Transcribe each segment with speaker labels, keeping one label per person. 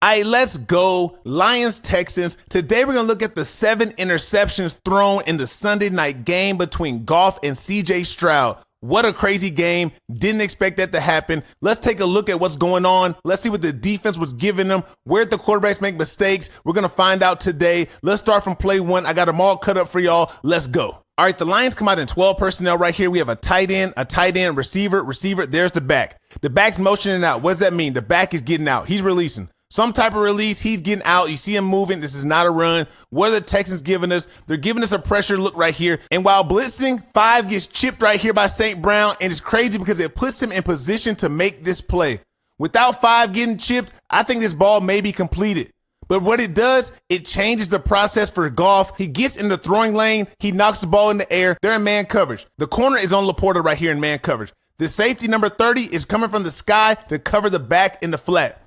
Speaker 1: All right, let's go. Lions, Texans. Today we're going to look at the 7 interceptions thrown in the Sunday night game between Goff and CJ Stroud. What a crazy game. Didn't expect that to happen. Let's take a look at what's going on. Let's see what the defense was giving them. Where'd the quarterbacks make mistakes? We're going to find out today. Let's start from play 1. I got them all cut up for y'all. Let's go. All right, the Lions come out in 12 personnel right here. We have a tight end, receiver. There's the back. The back's motioning out. What does that mean? The back is getting out. He's releasing. Some type of release, he's getting out. You see him moving. This is not a run. What are the Texans giving us? They're giving us a pressure look right here. And while blitzing, 5 gets chipped right here by St. Brown. And it's crazy because it puts him in position to make this play. Without 5 getting chipped, I think this ball may be completed. But what it does, it changes the process for Goff. He gets in the throwing lane. He knocks the ball in the air. They're in man coverage. The corner is on Laporta right here in man coverage. The safety number 30 is coming from the sky to cover the back in the flat.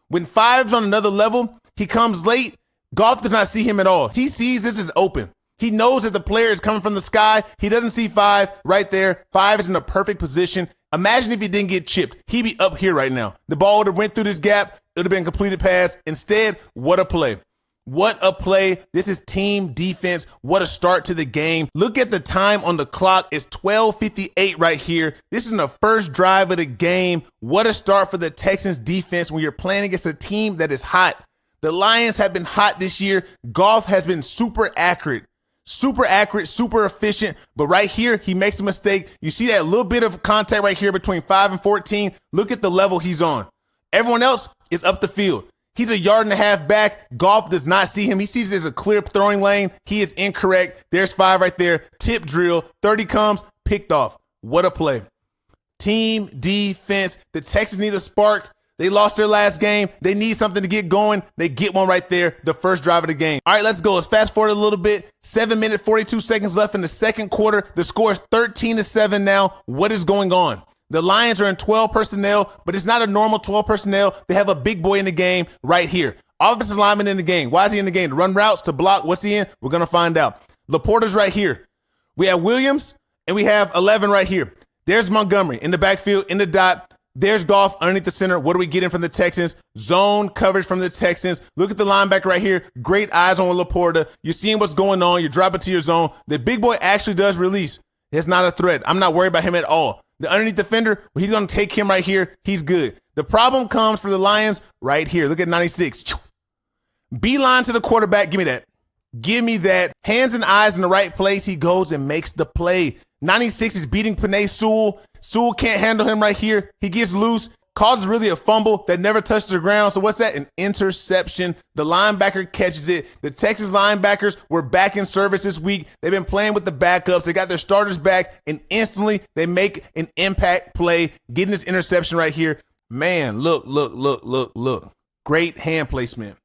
Speaker 1: When 5's on another level, he comes late. Goff does not see him at all. He sees this is open. He knows that the player is coming from the sky. He doesn't see 5 right there. 5 is in a perfect position. Imagine if he didn't get chipped. He'd be up here right now. The ball would have went through this gap. It would have been a completed pass. Instead, what a play. What a play. This is team defense. What a start to the game. Look at the time on the clock. It's 12:58 right here. This is the first drive of the game. What a start for the Texans defense when you're playing against a team that is hot. The Lions have been hot this year. Goff has been super accurate, super efficient. But right here, he makes a mistake. You see that little bit of contact right here between 5 and 14. Look at the level he's on. Everyone else is up the field. He's a 1.5 yards back. Goff does not see him. He sees there's a clear throwing lane. He is incorrect. There's 5 right there. Tip drill. 30 comes. Picked off. What a play. Team defense. The Texans need a spark. They lost their last game. They need something to get going. They get one right there. The first drive of the game. All right, let's go. Let's fast forward a little bit. 7 minutes, 42 seconds left in the second quarter. The score is 13-7 now. What is going on? The Lions are in 12 personnel, but it's not a normal 12 personnel. They have a big boy in the game right here. Offensive lineman in the game. Why is he in the game? To run routes, to block. What's he in? We're going to find out. Laporta's right here. We have Williams, and we have 11 right here. There's Montgomery in the backfield, in the dot. There's Goff underneath the center. What are we getting from the Texans? Zone coverage from the Texans. Look at the linebacker right here. Great eyes on Laporta. You're seeing what's going on. You're dropping to your zone. The big boy actually does release. It's not a threat. I'm not worried about him at all. The underneath defender, he's going to take him right here. He's good. The problem comes for the Lions right here. Look at 96. Beeline to the quarterback. Give me that. Give me that. Hands and eyes in the right place. He goes and makes the play. 96 is beating Penei Sewell. Sewell can't handle him right here. He gets loose. Causes really a fumble that never touched the ground. So what's that? An interception. The linebacker catches it. The Texas linebackers were back in service this week. They've been playing with the backups. They got their starters back, and instantly they make an impact play, getting this interception right here. Man, look. Great hand placement.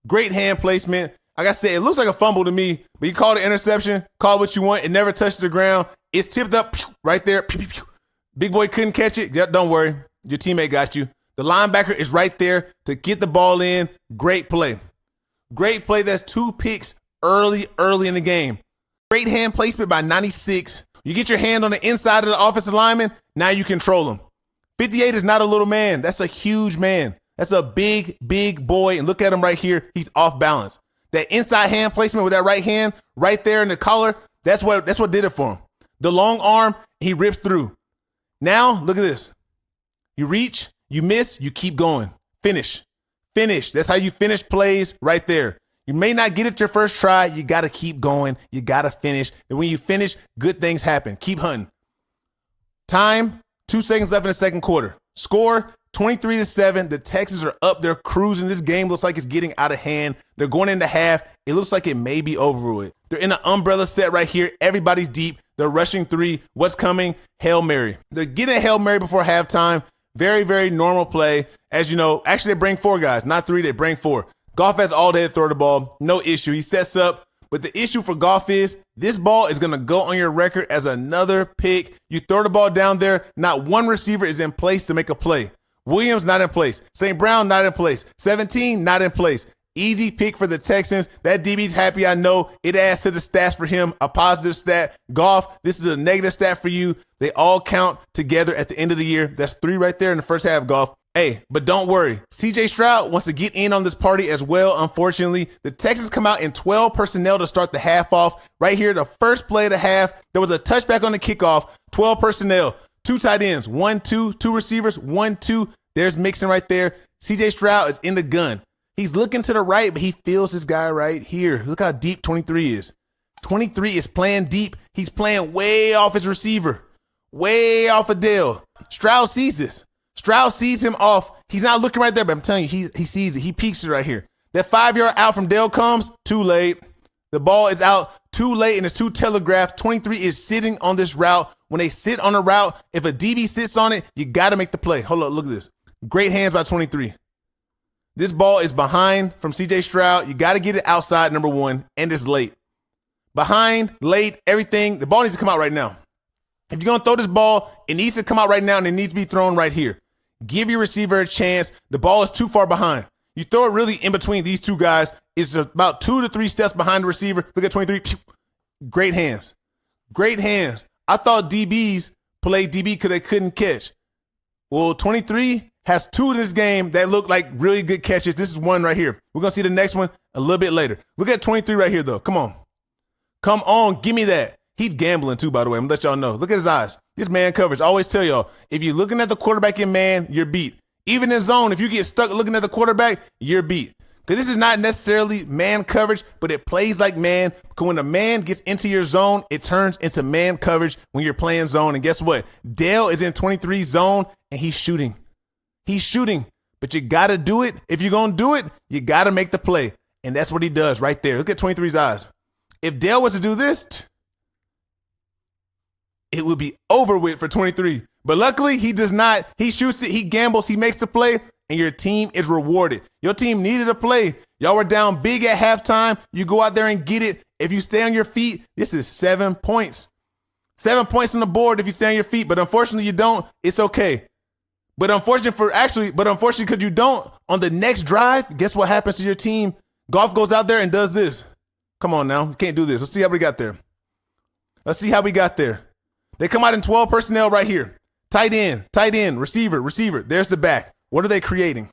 Speaker 1: Great hand placement. Like I said, it looks like a fumble to me, but you call it interception, call it what you want. It never touches the ground. It's tipped up right there. Big boy couldn't catch it. Yep, don't worry. Your teammate got you. The linebacker is right there to get the ball in. Great play. Great play. That's 2 picks early in the game. Great hand placement by 96. You get your hand on the inside of the offensive lineman. Now you control him. 58 is not a little man. That's a huge man. That's a big boy. And look at him right here. He's off balance. That inside hand placement with that right hand right there in the collar, that's what did it for him. The long arm, he rips through. Now, look at this. You reach, you miss, you keep going. Finish. That's how you finish plays right there. You may not get it your first try. You got to keep going. You got to finish. And when you finish, good things happen. Keep hunting. Time, 2 seconds left in the second quarter. Score, 23-7. The Texans are up. They're cruising. This game looks like it's getting out of hand. They're going into half. It looks like it may be over with. They're in an umbrella set right here. Everybody's deep. They're rushing 3. What's coming? Hail Mary. They're getting a Hail Mary before halftime. Very normal play. As you know, actually they bring 4 guys, not 3. They bring 4. Goff has all day to throw the ball. No issue. He sets up. But the issue for Goff is this ball is going to go on your record as another pick. You throw the ball down there. Not one receiver is in place to make a play. Williams not in place. St. Brown not in place. 17 not in place. Easy pick for the Texans. That DB's happy, I know. It adds to the stats for him, a positive stat. Goff, this is a negative stat for you. They all count together at the end of the year. That's 3 right there in the first half, Goff. Hey, but don't worry. CJ Stroud wants to get in on this party as well, unfortunately. The Texans come out in 12 personnel to start the half off. Right here, the first play of the half, there was a touchback on the kickoff. 12 personnel, 2 tight ends, 1, 2, 2 receivers, 1, 2. There's Mixon right there. CJ Stroud is in the gun. He's looking to the right, but he feels this guy right here. Look how deep 23 is. 23 is playing deep. He's playing way off his receiver, way off of Dale. Stroud sees this. Stroud sees him off. He's not looking right there, but I'm telling you, he sees it. He peeks it right here. That 5-yard out from Dale comes too late. The ball is out too late, and it's too telegraphed. 23 is sitting on this route. When they sit on a route, if a DB sits on it, you got to make the play. Hold up, look at this. Great hands by 23. This ball is behind from CJ Stroud. You got to get it outside, number 1, and it's late. Behind, late, everything. The ball needs to come out right now. If you're going to throw this ball, it needs to come out right now, and it needs to be thrown right here. Give your receiver a chance. The ball is too far behind. You throw it really in between these two guys. It's about 2 to 3 steps behind the receiver. Look at 23. Great hands. Great hands. I thought DBs played DB because they couldn't catch. Well, 23 has 2 in this game that look like really good catches. This is one right here. We're going to see the next one a little bit later. Look at 23 right here, though. Come on. Come on. Give me that. He's gambling, too, by the way. I'm going to let y'all know. Look at his eyes. This man coverage. I always tell y'all, if you're looking at the quarterback in man, you're beat. Even in zone, if you get stuck looking at the quarterback, you're beat. Because this is not necessarily man coverage, but it plays like man. Because when a man gets into your zone, it turns into man coverage when you're playing zone. And guess what? Dale is in 23 zone, and he's shooting. He's shooting. But you got to do it. If you're going to do it, you got to make the play. And that's what he does right there. Look at 23's eyes. If Dale was to do this, it would be over with for 23. But luckily, he does not. He shoots it. He gambles. He makes the play. And your team is rewarded. Your team needed a play. Y'all were down big at halftime. You go out there and get it. If you stay on your feet, this is 7 points. 7 points on the board if you stay on your feet. But unfortunately, you don't. It's okay. But unfortunately because you don't, on the next drive, guess what happens to your team? Goff goes out there and does this. Come on now. You can't do this. Let's see how we got there. Let's see how we got there. They come out in 12 personnel right here. Tight end, receiver. There's the back. What are they creating?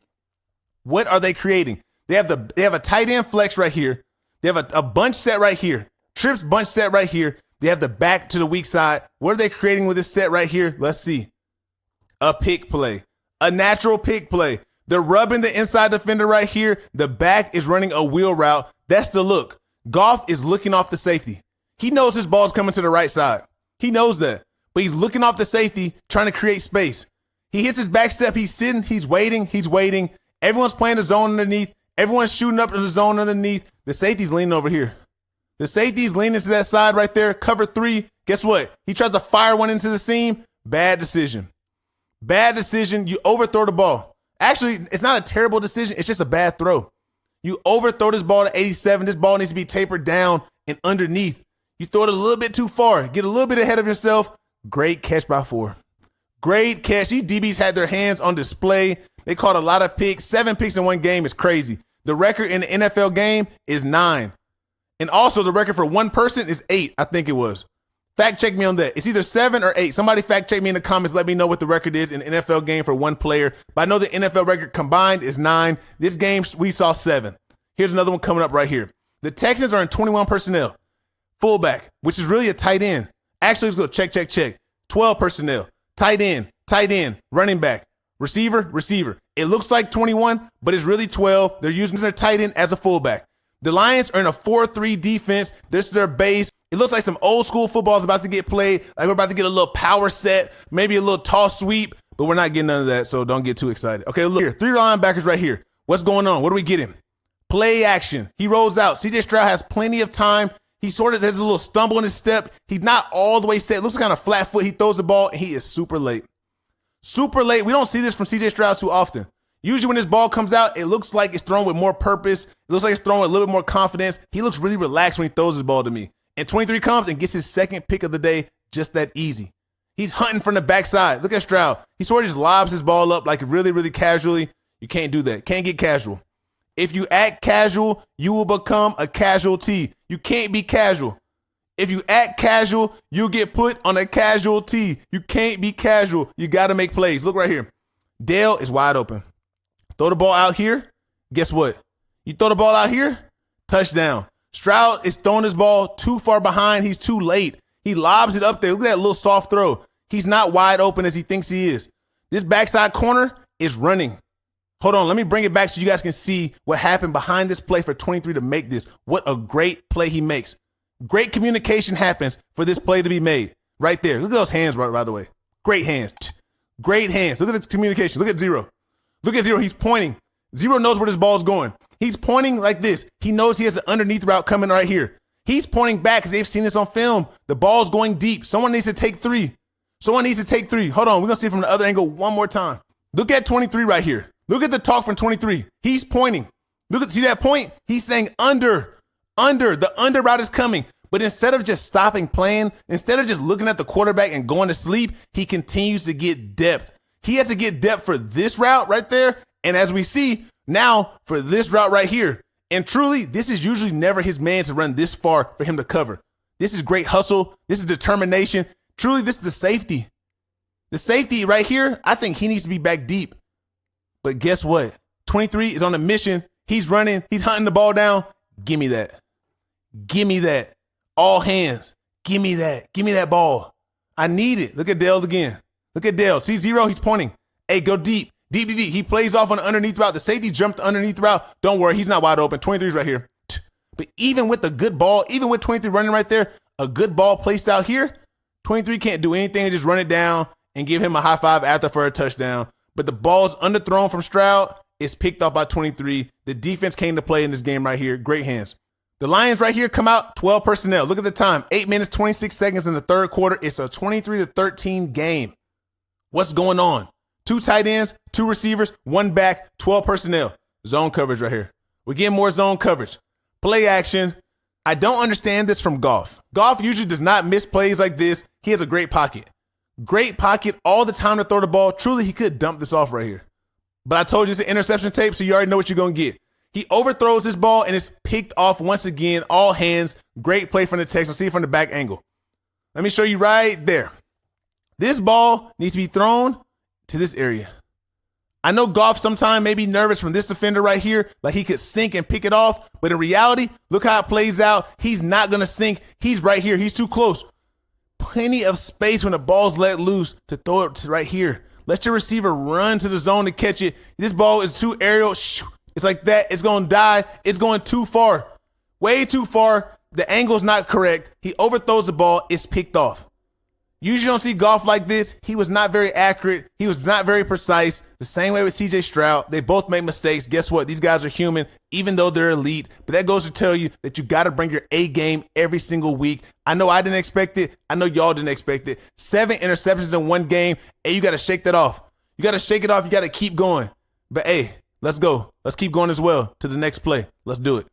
Speaker 1: What are they creating? They have a tight end flex right here. They have a bunch set right here. Trips bunch set right here. They have the back to the weak side. What are they creating with this set right here? Let's see. A pick play. A natural pick play. They're rubbing the inside defender right here. The back is running a wheel route. That's the look. Goff is looking off the safety. He knows his ball's coming to the right side. He knows that. But he's looking off the safety, trying to create space. He hits his back step. He's sitting. He's waiting. Everyone's playing the zone underneath. Everyone's shooting up in the zone underneath. The safety's leaning over here. The safety's leaning to that side right there. Cover 3. Guess what? He tries to fire one into the seam. Bad decision. Bad decision. You overthrow the ball. Actually, it's not a terrible decision. It's just a bad throw. You overthrow this ball to 87. This ball needs to be tapered down and underneath. You throw it a little bit too far. Get a little bit ahead of yourself. Great catch by 4. Great catch. These DBs had their hands on display. They caught a lot of picks. 7 picks in one game is crazy. The record in the NFL game is 9. And also the record for one person is 8, I think it was. Fact check me on that. It's either 7 or 8. Somebody fact check me in the comments. Let me know what the record is in the NFL game for one player. But I know the NFL record combined is 9. This game, we saw 7. Here's another one coming up right here. The Texans are in 21 personnel. Fullback, which is really a tight end. Actually, let's go check. 12 personnel. Tight end, running back, receiver. It looks like 21, but it's really 12. They're using their tight end as a fullback. The Lions are in a 4-3 defense. This is their base. It looks like some old school football is about to get played. Like we're about to get a little power set, maybe a little toss sweep, but we're not getting none of that, so don't get too excited. Okay, look here. 3 linebackers right here. What's going on? What are we getting? Play action. He rolls out. CJ Stroud has plenty of time. He sort of has a little stumble in his step. He's not all the way set. Looks kind of flat foot. He throws the ball, and he is super late. Super late. We don't see this from CJ Stroud too often. Usually when this ball comes out, it looks like it's thrown with more purpose. It looks like it's thrown with a little bit more confidence. He looks really relaxed when he throws his ball to me. And 23 comes and gets his second pick of the day just that easy. He's hunting from the backside. Look at Stroud. He sort of just lobs his ball up like really, really casually. You can't do that. Can't get casual. If you act casual, you will become a casualty. You can't be casual. If you act casual, you'll get put on a casualty. You can't be casual. You got to make plays. Look right here. Dale is wide open. Throw the ball out here. Guess what? You throw the ball out here, touchdown. Stroud is throwing his ball too far behind. He's too late. He lobs it up there. Look at that little soft throw. He's not wide open as he thinks he is. This backside corner is running. Hold on, let me bring it back so you guys can see what happened behind this play for 23 to make this. What a great play he makes. Great communication happens for this play to be made. Right there. Look at those hands, by the way. Great hands. Great hands. Look at this communication. Look at Zero. Look at Zero. He's pointing. Zero knows where this ball is going. He's pointing like this. He knows he has an underneath route coming right here. He's pointing back because they've seen this on film. The ball's going deep. Someone needs to take three. Someone needs to take three. Hold on. We're going to see it from the other angle one more time. Look at 23 right here. Look at the talk from 23. He's pointing. See that point? He's saying under. The under route is coming. But instead of just stopping playing, instead of just looking at the quarterback and going to sleep, he continues to get depth. He has to get depth for this route right there. And as we see now for this route right here. And truly, this is usually never his man to run this far for him to cover. This is great hustle. This is determination. Truly, this is the safety. The safety right here, I think he needs to be back deep. But guess what? 23 is on a mission. He's running. He's hunting the ball down. Give me that. Give me that. All hands. Give me that. Give me that ball. I need it. Look at Dale again. Look at Dale. See Zero? He's pointing. Hey, go deep. Deep. He plays off on the underneath route. The safety jumped the underneath route. Don't worry. He's not wide open. 23's right here. But even with the good ball, even with 23 running right there, a good ball placed out here, 23 can't do anything. Just run it down and give him a high five after for a touchdown. But the ball's underthrown from Stroud. It's picked off by 23. The defense came to play in this game right here. Great hands. The Lions right here come out 12 personnel. Look at the time. 8 minutes, 26 seconds in the third quarter. It's a 23-13 game. What's going on? 2 tight ends, 2 receivers, 1 back, 12 personnel. Zone coverage right here. We're getting more zone coverage. Play action. I don't understand this from Goff. Goff usually does not miss plays like this. He has a great pocket. Great pocket all the time to throw the ball. Truly, he could dump this off right here. But I told you it's an interception tape, so you already know what you're going to get. He overthrows this ball, and it's picked off once again. All hands. Great play from the Texans. See it from the back angle. Let me show you right there. This ball needs to be thrown to this area. I know Goff sometimes may be nervous from this defender right here, like he could sink and pick it off. But in reality, look how it plays out. He's not going to sink. He's right here. He's too close. Plenty of space when the ball's let loose to throw it to right here. Let your receiver run to the zone to catch it. This ball is too aerial. It's like that. It's going to die. It's going too far. Way too far. The angle's not correct. He overthrows the ball. It's picked off. Usually don't see Goff like this. He was not very accurate. He was not very precise. The same way with CJ Stroud. They both made mistakes. Guess what? These guys are human, even though they're elite. But that goes to tell you that you got to bring your A game every single week. I know I didn't expect it. I know y'all didn't expect it. 7 interceptions in one game. Hey, you got to shake that off. You got to shake it off. You got to keep going. But hey, let's go. Let's keep going as well to the next play. Let's do it.